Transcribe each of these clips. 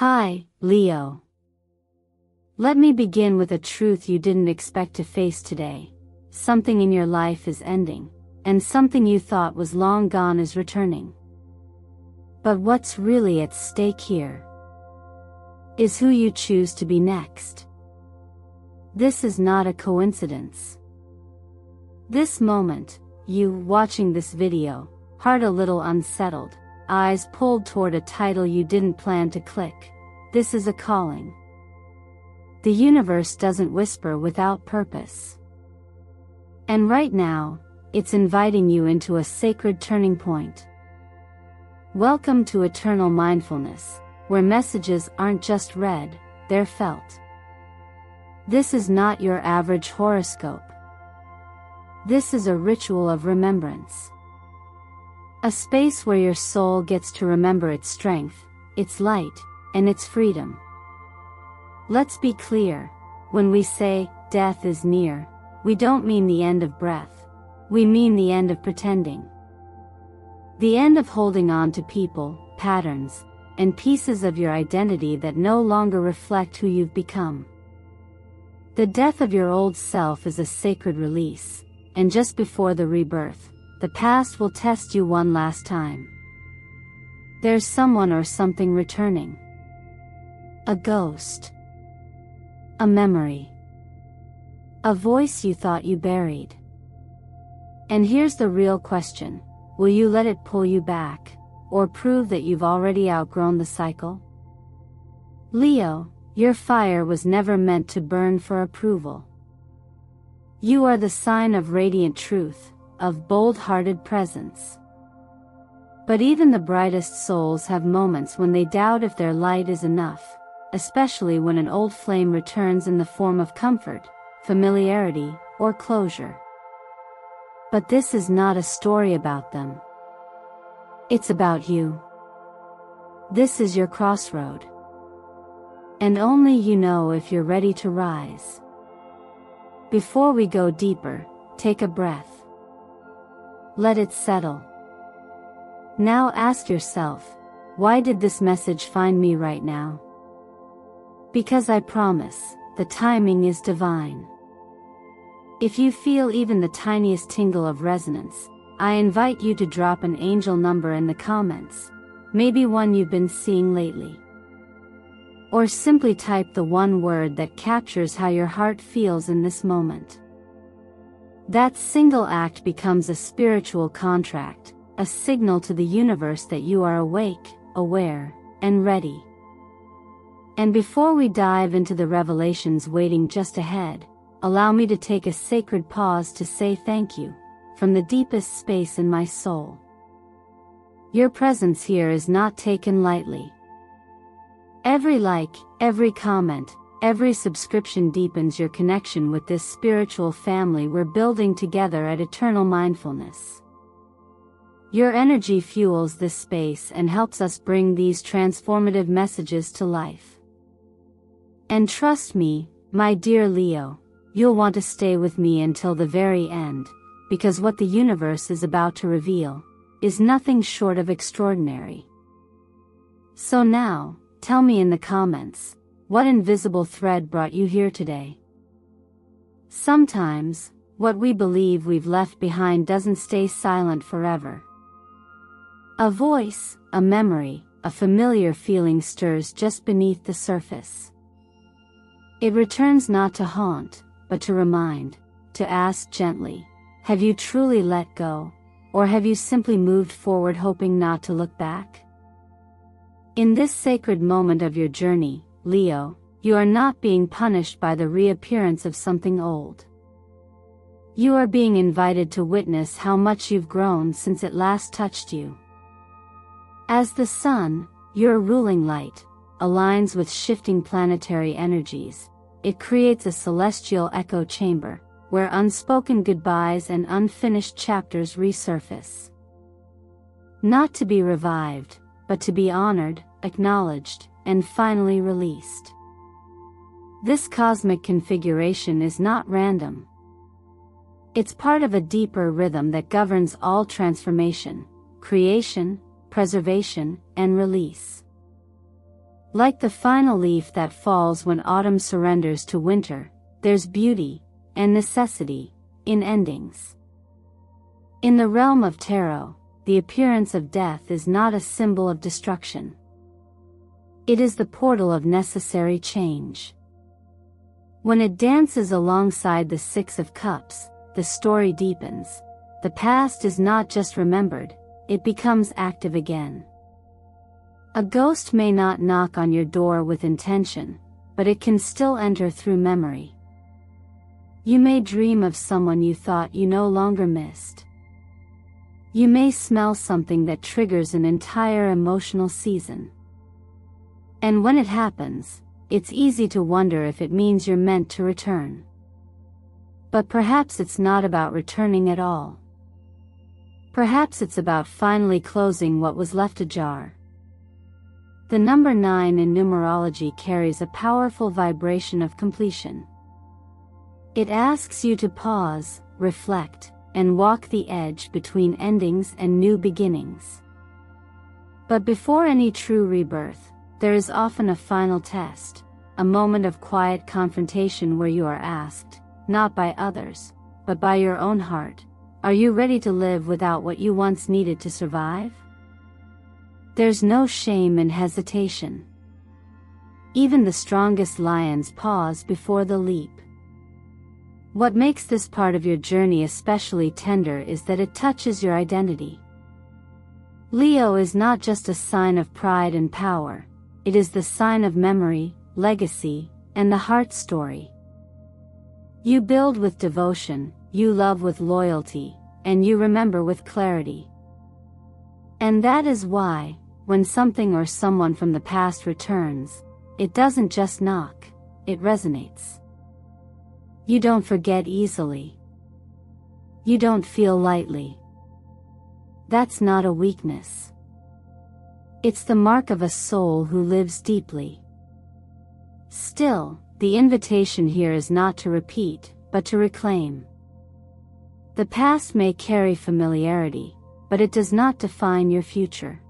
Hi, Leo. Let me begin with a truth you didn't expect to face today. Something in your life is ending, and something you thought was long gone is returning. But what's really at stake here is who you choose to be next. This is not a coincidence. This moment, you watching this video, heart a little unsettled, eyes pulled toward a title you didn't plan to click. This is a calling. The universe doesn't whisper without purpose. And right now, it's inviting you into a sacred turning point. Welcome to eternal mindfulness, where messages aren't just read, they're felt. This is not your average horoscope. This is a ritual of remembrance. A space where your soul gets to remember its strength, its light, and its freedom. Let's be clear, when we say, death is near, we don't mean the end of breath. We mean the end of pretending. The end of holding on to people, patterns, and pieces of your identity that no longer reflect who you've become. The death of your old self is a sacred release, and just before the rebirth, the past will test you one last time. There's someone or something returning. A ghost. A memory. A voice you thought you buried. And here's the real question. Will you let it pull you back, or prove that you've already outgrown the cycle? Leo, your fire was never meant to burn for approval. You are the sign of radiant truth, of bold-hearted presence. But even the brightest souls have moments when they doubt if their light is enough, especially when an old flame returns in the form of comfort, familiarity, or closure. But this is not a story about them. It's about you. This is your crossroad. And only you know if you're ready to rise. Before we go deeper, take a breath. Let it settle. Now ask yourself, why did this message find me right now? Because I promise, the timing is divine. If you feel even the tiniest tingle of resonance, I invite you to drop an angel number in the comments, maybe one you've been seeing lately. Or simply type the one word that captures how your heart feels in this moment. That single act becomes a spiritual contract, a signal to the universe that you are awake, aware, and ready. And before we dive into the revelations waiting just ahead, allow me to take a sacred pause to say thank you, from the deepest space in my soul. Your presence here is not taken lightly. Every like, every comment, every subscription deepens your connection with this spiritual family we're building together at Eternal Mindfulness. Your energy fuels this space and helps us bring these transformative messages to life. And trust me, my dear Leo, you'll want to stay with me until the very end, because what the universe is about to reveal is nothing short of extraordinary. So now, tell me in the comments, what invisible thread brought you here today? Sometimes, what we believe we've left behind doesn't stay silent forever. A voice, a memory, a familiar feeling stirs just beneath the surface. It returns not to haunt, but to remind, to ask gently, have you truly let go, or have you simply moved forward hoping not to look back? In this sacred moment of your journey, Leo, you are not being punished by the reappearance of something old. You are being invited to witness how much you've grown since it last touched you. As the sun, your ruling light, aligns with shifting planetary energies, it creates a celestial echo chamber, where unspoken goodbyes and unfinished chapters resurface. Not to be revived, but to be honored, acknowledged, and finally released. This cosmic configuration is not random. It's part of a deeper rhythm that governs all transformation, creation, preservation, and release. Like the final leaf that falls when autumn surrenders to winter, there's beauty and necessity in endings. In the realm of tarot, the appearance of death is not a symbol of destruction. It is the portal of necessary change. When it dances alongside the Six of Cups, the story deepens. The past is not just remembered, it becomes active again. A ghost may not knock on your door with intention, but it can still enter through memory. You may dream of someone you thought you no longer missed. You may smell something that triggers an entire emotional season. And when it happens, it's easy to wonder if it means you're meant to return. But perhaps it's not about returning at all. Perhaps it's about finally closing what was left ajar. The number 9 in numerology carries a powerful vibration of completion. It asks you to pause, reflect, and walk the edge between endings and new beginnings. But before any true rebirth, there is often a final test, a moment of quiet confrontation where you are asked, not by others, but by your own heart, are you ready to live without what you once needed to survive? There's no shame in hesitation. Even the strongest lions pause before the leap. What makes this part of your journey especially tender is that it touches your identity. Leo is not just a sign of pride and power, it is the sign of memory, legacy, and the heart story. You build with devotion, you love with loyalty, and you remember with clarity. And that is why, when something or someone from the past returns, it doesn't just knock, it resonates. You don't forget easily. You don't feel lightly. That's not a weakness. It's the mark of a soul who lives deeply. Still, the invitation here is not to repeat, but to reclaim. The past may carry familiarity, but it does not define your future.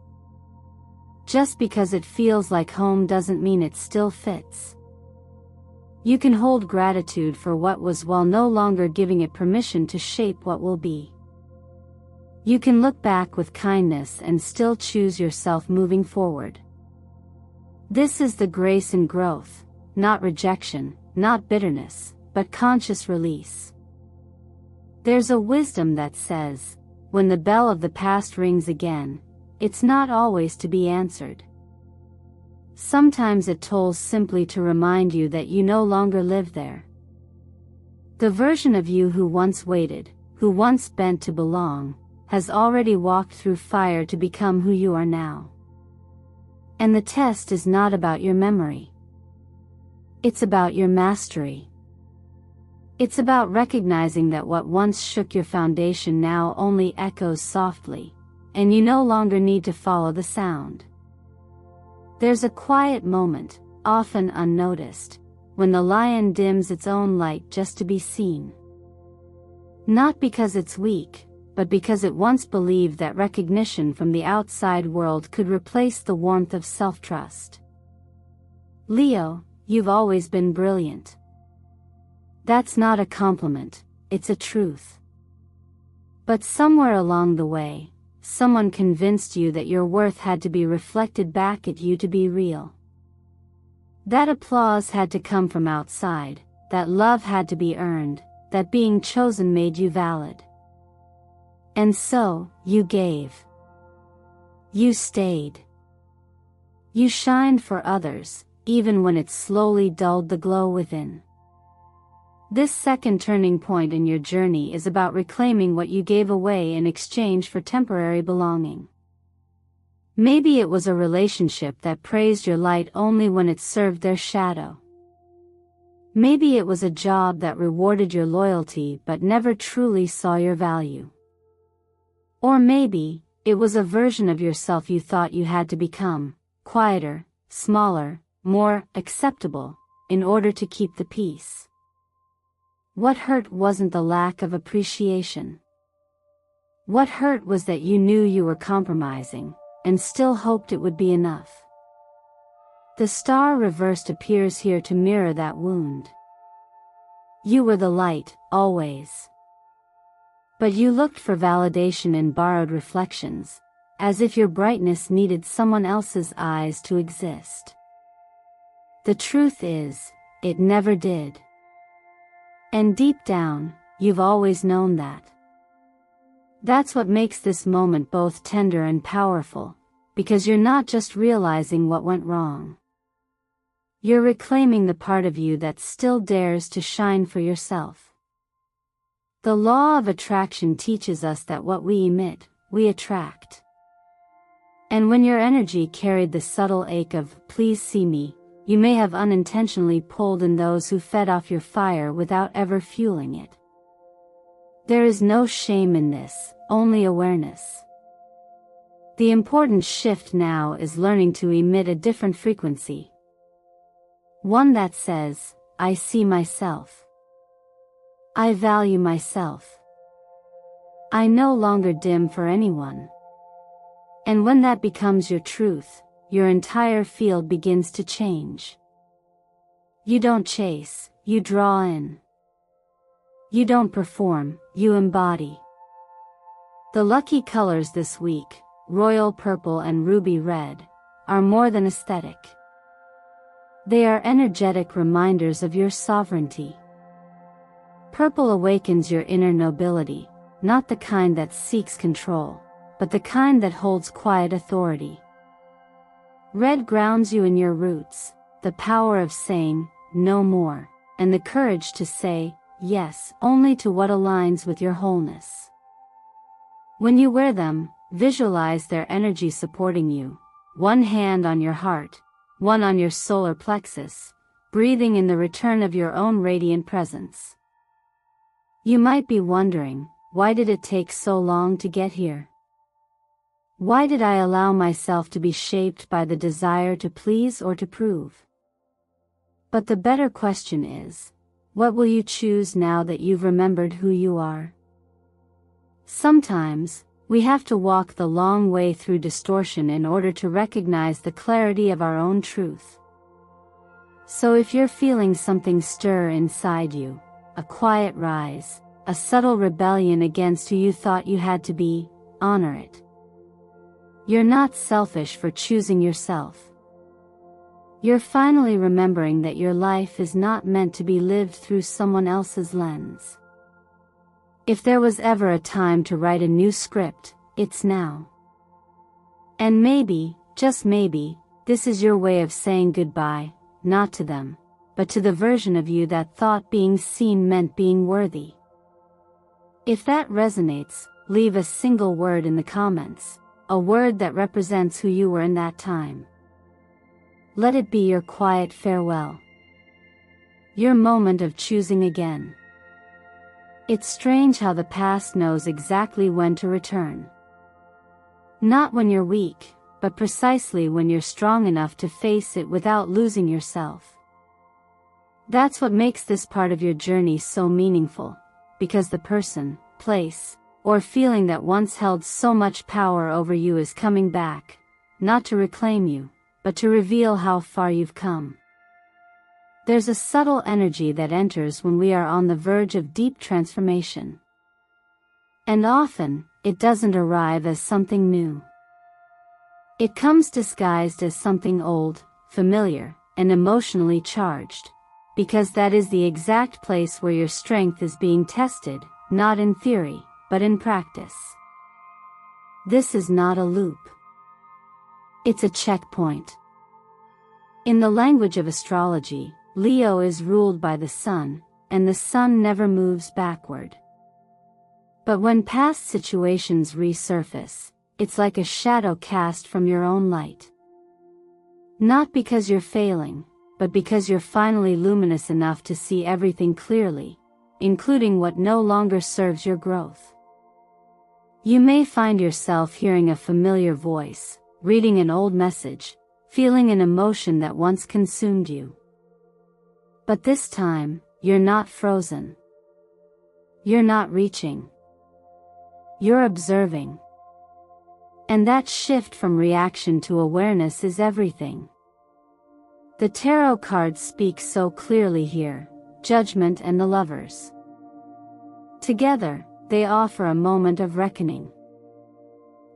Just because it feels like home doesn't mean it still fits. You can hold gratitude for what was while no longer giving it permission to shape what will be. You can look back with kindness and still choose yourself moving forward. This is the grace in growth, not rejection, not bitterness, but conscious release. There's a wisdom that says, when the bell of the past rings again, it's not always to be answered. Sometimes it tolls simply to remind you that you no longer live there. The version of you who once waited, who once bent to belong, has already walked through fire to become who you are now. And the test is not about your memory. It's about your mastery. It's about recognizing that what once shook your foundation now only echoes softly, and you no longer need to follow the sound. There's a quiet moment, often unnoticed, when the lion dims its own light just to be seen. Not because it's weak, but because it once believed that recognition from the outside world could replace the warmth of self-trust. Leo, you've always been brilliant. That's not a compliment, it's a truth. But somewhere along the way, someone convinced you that your worth had to be reflected back at you to be real. That applause had to come from outside, that love had to be earned, that being chosen made you valid. And so, you gave. You stayed. You shined for others, even when it slowly dulled the glow within. This second turning point in your journey is about reclaiming what you gave away in exchange for temporary belonging. Maybe it was a relationship that praised your light only when it served their shadow. Maybe it was a job that rewarded your loyalty but never truly saw your value. Or maybe, it was a version of yourself you thought you had to become, quieter, smaller, more acceptable, in order to keep the peace. What hurt wasn't the lack of appreciation. What hurt was that you knew you were compromising, and still hoped it would be enough. The star reversed appears here to mirror that wound. You were the light, always. But you looked for validation in borrowed reflections, as if your brightness needed someone else's eyes to exist. The truth is, it never did. And deep down, you've always known that. That's what makes this moment both tender and powerful, because you're not just realizing what went wrong. You're reclaiming the part of you that still dares to shine for yourself. The law of attraction teaches us that what we emit, we attract. And when your energy carried the subtle ache of, "Please see me," you may have unintentionally pulled in those who fed off your fire without ever fueling it. There is no shame in this, only awareness. The important shift now is learning to emit a different frequency. One that says, "I see myself. I value myself. I no longer dim for anyone." And when that becomes your truth, your entire field begins to change. You don't chase, you draw in. You don't perform, you embody. The lucky colors this week, royal purple and ruby red, are more than aesthetic. They are energetic reminders of your sovereignty. Purple awakens your inner nobility, not the kind that seeks control, but the kind that holds quiet authority. Red grounds you in your roots, the power of saying, "No more," and the courage to say, "Yes," only to what aligns with your wholeness. When you wear them, visualize their energy supporting you, one hand on your heart, one on your solar plexus, breathing in the return of your own radiant presence. You might be wondering, why did it take so long to get here? Why did I allow myself to be shaped by the desire to please or to prove? But the better question is, what will you choose now that you've remembered who you are? Sometimes, we have to walk the long way through distortion in order to recognize the clarity of our own truth. So if you're feeling something stir inside you, a quiet rise, a subtle rebellion against who you thought you had to be, honor it. You're not selfish for choosing yourself. You're finally remembering that your life is not meant to be lived through someone else's lens. If there was ever a time to write a new script, it's now. And maybe, just maybe, this is your way of saying goodbye, not to them, but to the version of you that thought being seen meant being worthy. If that resonates, leave a single word in the comments, a word that represents who you were in that time. Let it be your quiet farewell. Your moment of choosing again. It's strange how the past knows exactly when to return. Not when you're weak, but precisely when you're strong enough to face it without losing yourself. That's what makes this part of your journey so meaningful, because the person, place, or feeling that once held so much power over you is coming back, not to reclaim you, but to reveal how far you've come. There's a subtle energy that enters when we are on the verge of deep transformation. And often, it doesn't arrive as something new. It comes disguised as something old, familiar, and emotionally charged, because that is the exact place where your strength is being tested, not in theory, but in practice. This is not a loop. It's a checkpoint. In the language of astrology, Leo is ruled by the sun, and the sun never moves backward. But when past situations resurface, it's like a shadow cast from your own light. Not because you're failing, but because you're finally luminous enough to see everything clearly, including what no longer serves your growth. You may find yourself hearing a familiar voice, reading an old message, feeling an emotion that once consumed you. But this time, you're not frozen. You're not reaching. You're observing. And that shift from reaction to awareness is everything. The tarot cards speak so clearly here: Judgment and the Lovers. Together, they offer a moment of reckoning.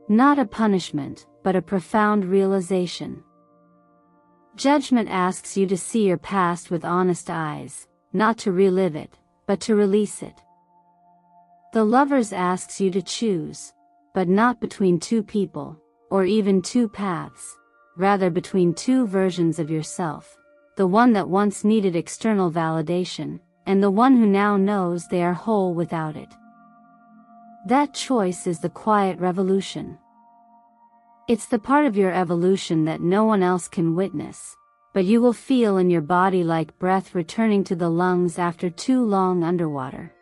Not a punishment, but a profound realization. Judgment asks you to see your past with honest eyes, not to relive it, but to release it. The Lovers asks you to choose, but not between two people, or even two paths, rather between two versions of yourself, the one that once needed external validation, and the one who now knows they are whole without it. That choice is the quiet revolution. It's the part of your evolution that no one else can witness, but you will feel in your body like breath returning to the lungs after too long underwater.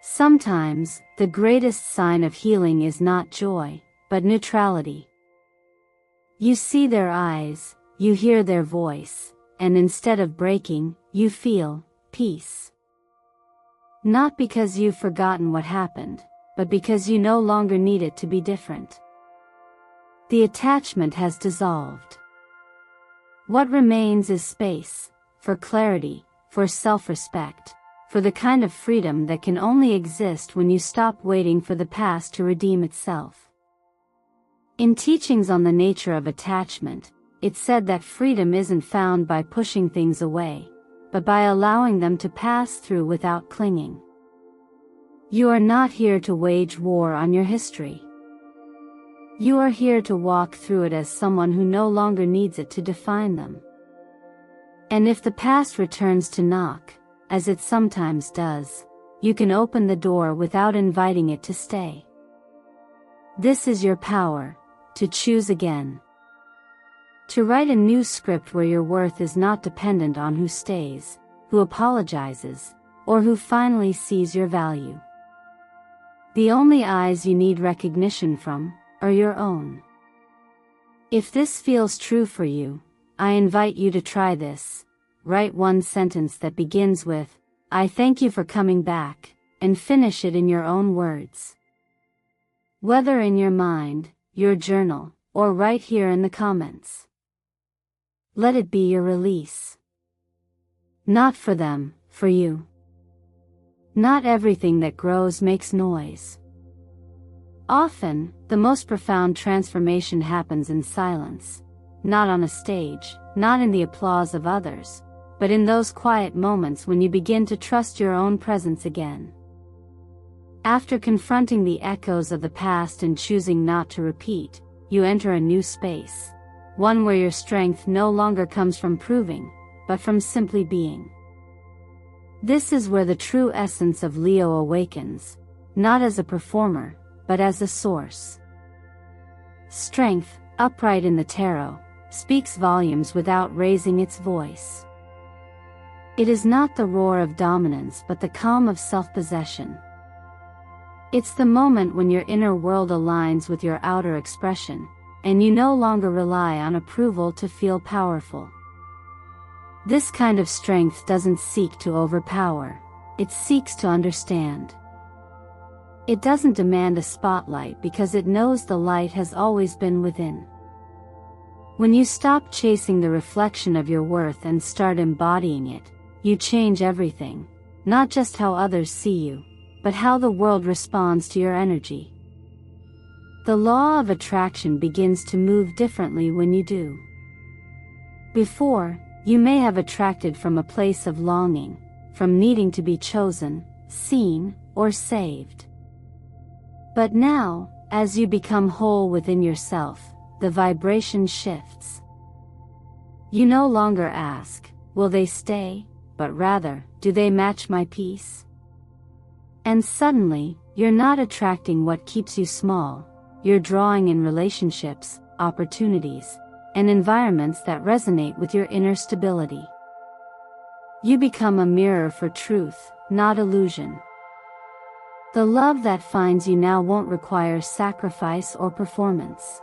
Sometimes, the greatest sign of healing is not joy, but neutrality. You see their eyes, you hear their voice, and instead of breaking, you feel peace. Not because you've forgotten what happened, but because you no longer need it to be different. The attachment has dissolved. What remains is space, for clarity, for self-respect, for the kind of freedom that can only exist when you stop waiting for the past to redeem itself. In teachings on the nature of attachment, it's said that freedom isn't found by pushing things away, but by allowing them to pass through without clinging. You are not here to wage war on your history. You are here to walk through it as someone who no longer needs it to define them. And if the past returns to knock, as it sometimes does, you can open the door without inviting it to stay. This is your power, to choose again. To write a new script where your worth is not dependent on who stays, who apologizes, or who finally sees your value. The only eyes you need recognition from are your own. If this feels true for you, I invite you to try this. Write one sentence that begins with, "I thank you for coming back," and finish it in your own words. Whether in your mind, your journal, or right here in the comments. Let it be your release. Not for them, for you. Not everything that grows makes noise. Often, the most profound transformation happens in silence, not on a stage, not in the applause of others, but in those quiet moments when you begin to trust your own presence again. After confronting the echoes of the past and choosing not to repeat, you enter a new space, one where your strength no longer comes from proving, but from simply being. This is where the true essence of Leo awakens, not as a performer, but as a source. Strength, upright in the tarot, speaks volumes without raising its voice. It is not the roar of dominance but the calm of self-possession. It's the moment when your inner world aligns with your outer expression, and you no longer rely on approval to feel powerful. This kind of strength doesn't seek to overpower, it seeks to understand. It doesn't demand a spotlight because it knows the light has always been within. When you stop chasing the reflection of your worth and start embodying it, you change everything, not just how others see you, but how the world responds to your energy. The law of attraction begins to move differently when you do. Before, you may have attracted from a place of longing, from needing to be chosen, seen, or saved. But now, as you become whole within yourself, the vibration shifts. You no longer ask, "Will they stay?" but rather, "Do they match my peace?" And suddenly, you're not attracting what keeps you small, you're drawing in relationships, opportunities, and environments that resonate with your inner stability. You become a mirror for truth, not illusion. The love that finds you now won't require sacrifice or performance.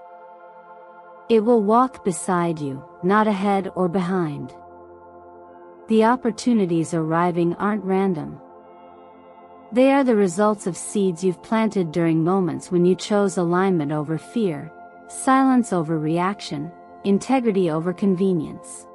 It will walk beside you, not ahead or behind. The opportunities arriving aren't random. They are the results of seeds you've planted during moments when you chose alignment over fear, silence over reaction, integrity over convenience.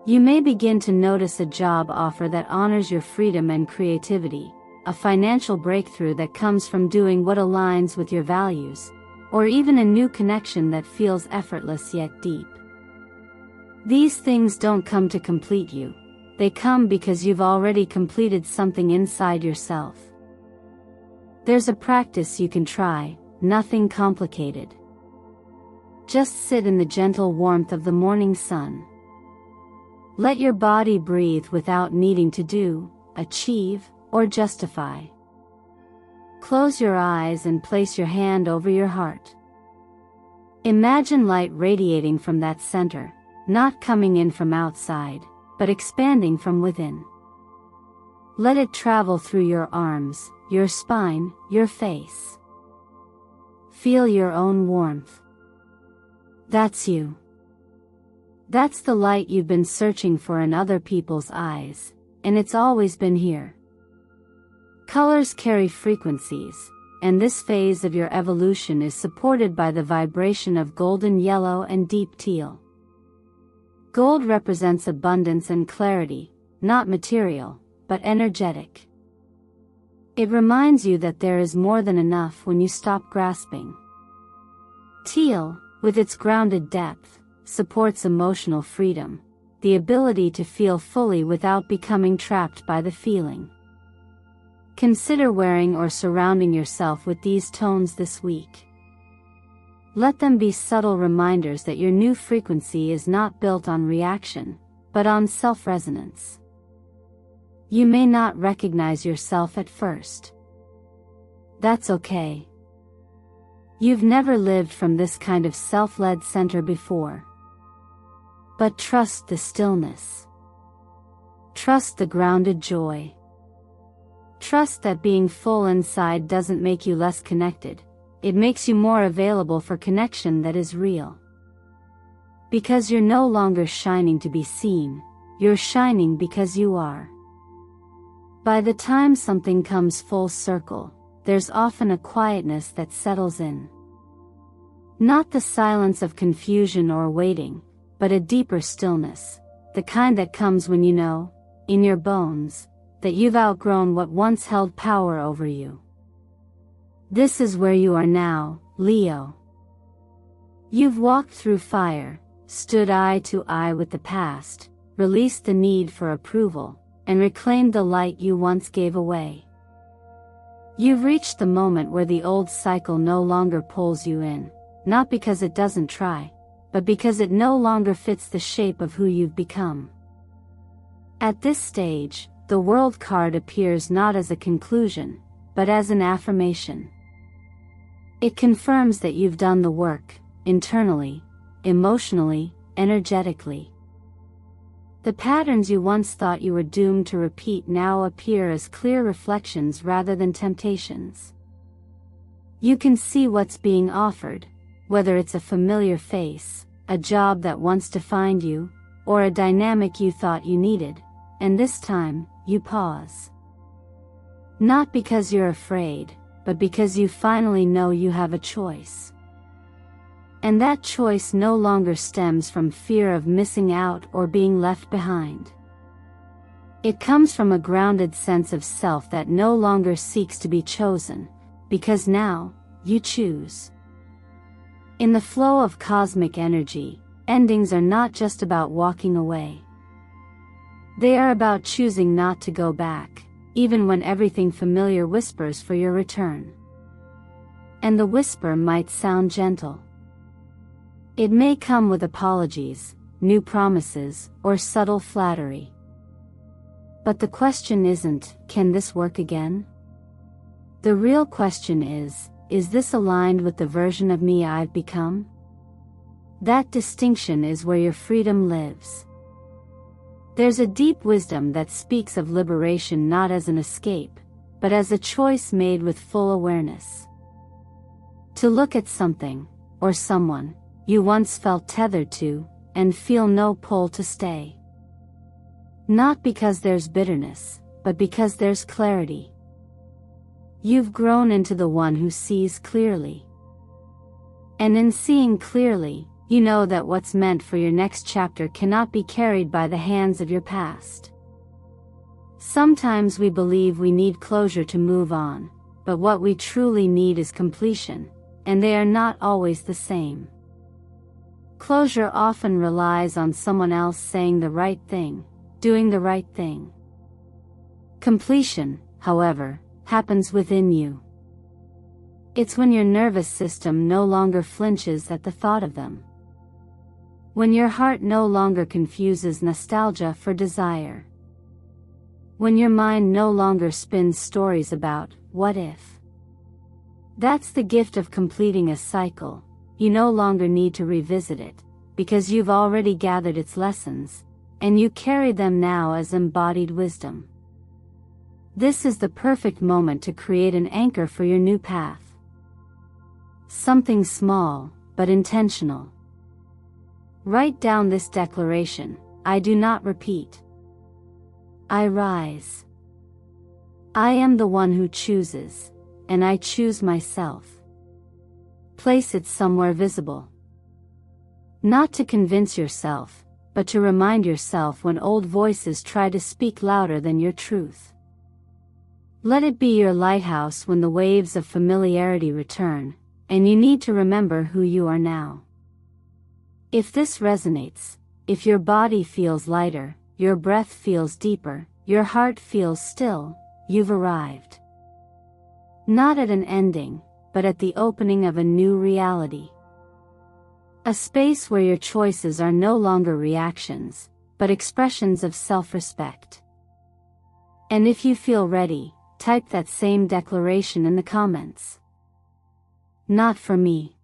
You may begin to notice a job offer that honors your freedom and creativity, a financial breakthrough that comes from doing what aligns with your values, or even a new connection that feels effortless yet deep. These things don't come to complete you, they come because you've already completed something inside yourself. There's a practice you can try, nothing complicated. Just sit in the gentle warmth of the morning sun. Let your body breathe without needing to do, achieve, or justify. Close your eyes and place your hand over your heart. Imagine light radiating from that center, not coming in from outside, but expanding from within. Let it travel through your arms, your spine, your face. Feel your own warmth. That's you. That's the light you've been searching for in other people's eyes, and it's always been here. Colors carry frequencies, and this phase of your evolution is supported by the vibration of golden yellow and deep teal. Gold represents abundance and clarity, not material, but energetic. It reminds you that there is more than enough when you stop grasping. Teal, with its grounded depth, supports emotional freedom, the ability to feel fully without becoming trapped by the feeling. Consider wearing or surrounding yourself with these tones this week. Let them be subtle reminders that your new frequency is not built on reaction, but on self-resonance. You may not recognize yourself at first. That's okay. You've never lived from this kind of self-led center before. But trust the stillness. Trust the grounded joy. Trust that being full inside doesn't make you less connected, it makes you more available for connection that is real. Because you're no longer shining to be seen, you're shining because you are. By the time something comes full circle, there's often a quietness that settles in. Not the silence of confusion or waiting, but a deeper stillness, the kind that comes when you know, in your bones, that you've outgrown what once held power over you. This is where you are now, Leo. You've walked through fire, stood eye to eye with the past, released the need for approval, and reclaimed the light you once gave away. You've reached the moment where the old cycle no longer pulls you in, not because it doesn't try, but because it no longer fits the shape of who you've become. At this stage, the World card appears not as a conclusion, but as an affirmation. It confirms that you've done the work, internally, emotionally, energetically. The patterns you once thought you were doomed to repeat now appear as clear reflections rather than temptations. You can see what's being offered, whether it's a familiar face, a job that once defined you, or a dynamic you thought you needed, and this time, you pause. Not because you're afraid, but because you finally know you have a choice. And that choice no longer stems from fear of missing out or being left behind. It comes from a grounded sense of self that no longer seeks to be chosen, because now, you choose. In the flow of cosmic energy, endings are not just about walking away. They are about choosing not to go back, even when everything familiar whispers for your return. And the whisper might sound gentle. It may come with apologies, new promises, or subtle flattery. But the question isn't, can this work again? The real question is this aligned with the version of me I've become? That distinction is where your freedom lives. There's a deep wisdom that speaks of liberation not as an escape, but as a choice made with full awareness. To look at something, or someone, you once felt tethered to, and feel no pull to stay. Not because there's bitterness, but because there's clarity. You've grown into the one who sees clearly. And in seeing clearly, You know that what's meant for your next chapter cannot be carried by the hands of your past. Sometimes we believe we need closure to move on, but what we truly need is completion, and they are not always the same. Closure often relies on someone else saying the right thing, doing the right thing. Completion, however, happens within you. It's when your nervous system no longer flinches at the thought of them. When your heart no longer confuses nostalgia for desire. When your mind no longer spins stories about, what if? That's the gift of completing a cycle. You no longer need to revisit it, because you've already gathered its lessons, and you carry them now as embodied wisdom. This is the perfect moment to create an anchor for your new path. Something small, but intentional. Write down this declaration: I do not repeat. I rise. I am the one who chooses, and I choose myself. Place it somewhere visible. Not to convince yourself, but to remind yourself when old voices try to speak louder than your truth. Let it be your lighthouse when the waves of familiarity return, and you need to remember who you are now. If this resonates, if your body feels lighter, your breath feels deeper, your heart feels still, you've arrived. Not at an ending, but at the opening of a new reality. A space where your choices are no longer reactions, but expressions of self-respect. And if you feel ready, type that same declaration in the comments. Not for me.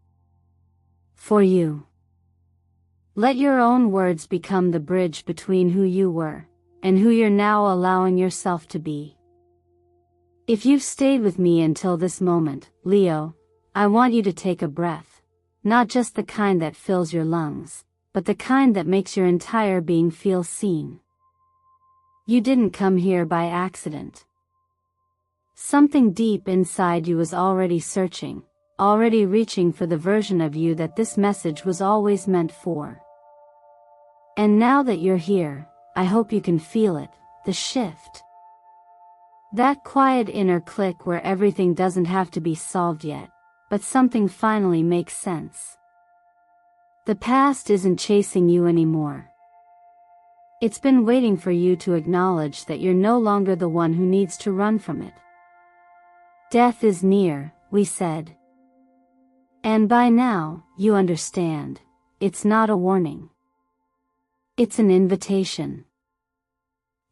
For you. Let your own words become the bridge between who you were, and who you're now allowing yourself to be. If you've stayed with me until this moment, Leo, I want you to take a breath. Not just the kind that fills your lungs, but the kind that makes your entire being feel seen. You didn't come here by accident. Something deep inside you was already searching, already reaching for the version of you that this message was always meant for. And now that you're here, I hope you can feel it, the shift. That quiet inner click where everything doesn't have to be solved yet, but something finally makes sense. The past isn't chasing you anymore. It's been waiting for you to acknowledge that you're no longer the one who needs to run from it. Death is near, we said. And by now, you understand, it's not a warning. It's an invitation.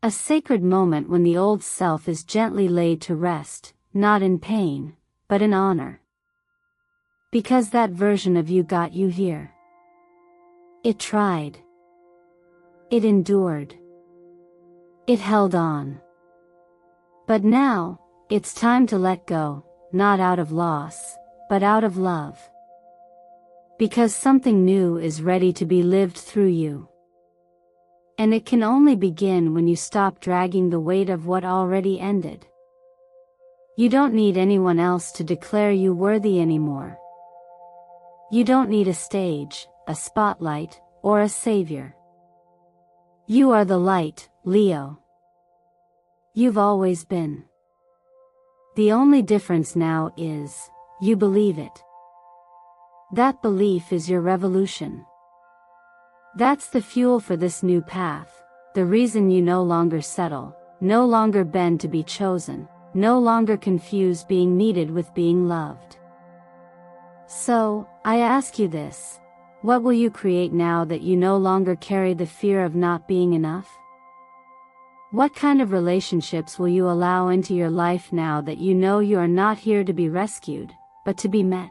A sacred moment when the old self is gently laid to rest, not in pain, but in honor. Because that version of you got you here. It tried. It endured. It held on. But now, it's time to let go, not out of loss, but out of love. Because something new is ready to be lived through you. And it can only begin when you stop dragging the weight of what already ended. You don't need anyone else to declare you worthy anymore. You don't need a stage, a spotlight, or a savior. You are the light, Leo. You've always been. The only difference now is, you believe it. That belief is your revolution. That's the fuel for this new path, the reason you no longer settle, no longer bend to be chosen, no longer confuse being needed with being loved. So, I ask you this, what will you create now that you no longer carry the fear of not being enough? What kind of relationships will you allow into your life now that you know you are not here to be rescued, but to be met?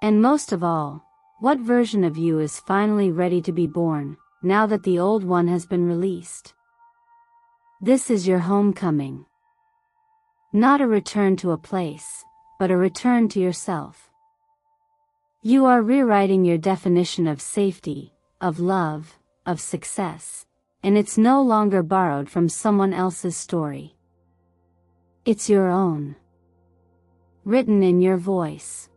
And most of all, what version of you is finally ready to be born, now that the old one has been released? This is your homecoming. Not a return to a place, but a return to yourself. You are rewriting your definition of safety, of love, of success, and it's no longer borrowed from someone else's story. It's your own. Written in your voice.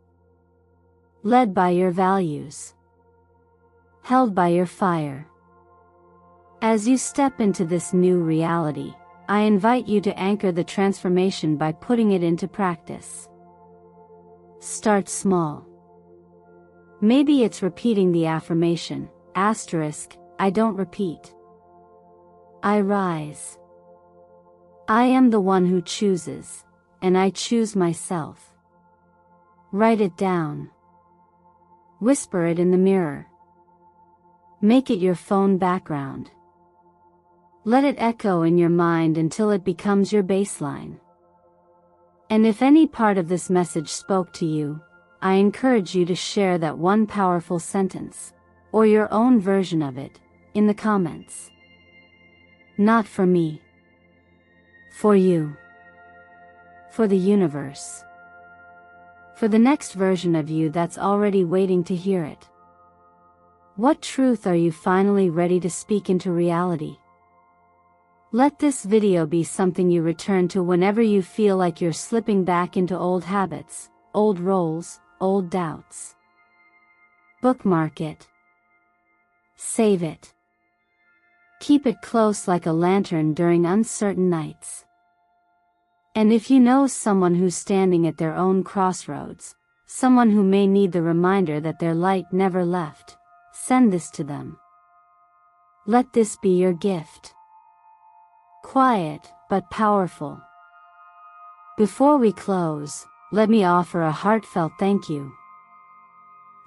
Led by your values. held by your fire. As you step into this new reality, I invite you to anchor the transformation by putting it into practice. Start small. Maybe it's repeating the affirmation, I don't repeat. I rise. I am the one who chooses, and I choose myself. Write it down. Whisper it in the mirror. Make it your phone background. Let it echo in your mind until it becomes your baseline. And if any part of this message spoke to you, I encourage you to share that one powerful sentence, or your own version of it, in the comments. Not for me. For you. For the universe. For the next version of you that's already waiting to hear it. What truth are you finally ready to speak into reality? Let this video be something you return to whenever you feel like you're slipping back into old habits, old roles, old doubts. Bookmark it. Save it. Keep it close like a lantern during uncertain nights. And if you know someone who's standing at their own crossroads, someone who may need the reminder that their light never left, send this to them. Let this be your gift. Quiet, but powerful. Before we close, let me offer a heartfelt thank you.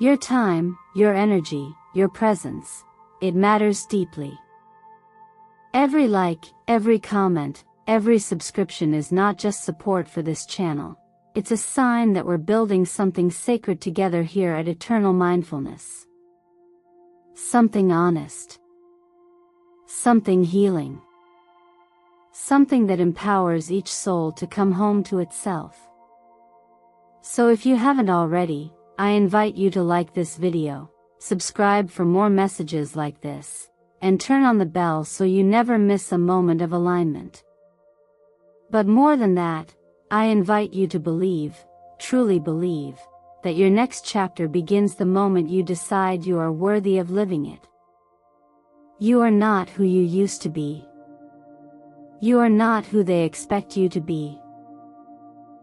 Your time, your energy, your presence, it matters deeply. Every like, every comment, every subscription is not just support for this channel, it's a sign that we're building something sacred together here at Eternal Mindfulness. Something honest. Something healing. Something that empowers each soul to come home to itself. So if you haven't already, I invite you to like this video, subscribe for more messages like this, and turn on the bell so you never miss a moment of alignment. But more than that, I invite you to believe, truly believe, that your next chapter begins the moment you decide you are worthy of living it. You are not who you used to be. You are not who they expect you to be.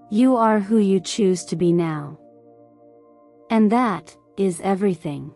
You are who you choose to be now. And that is everything.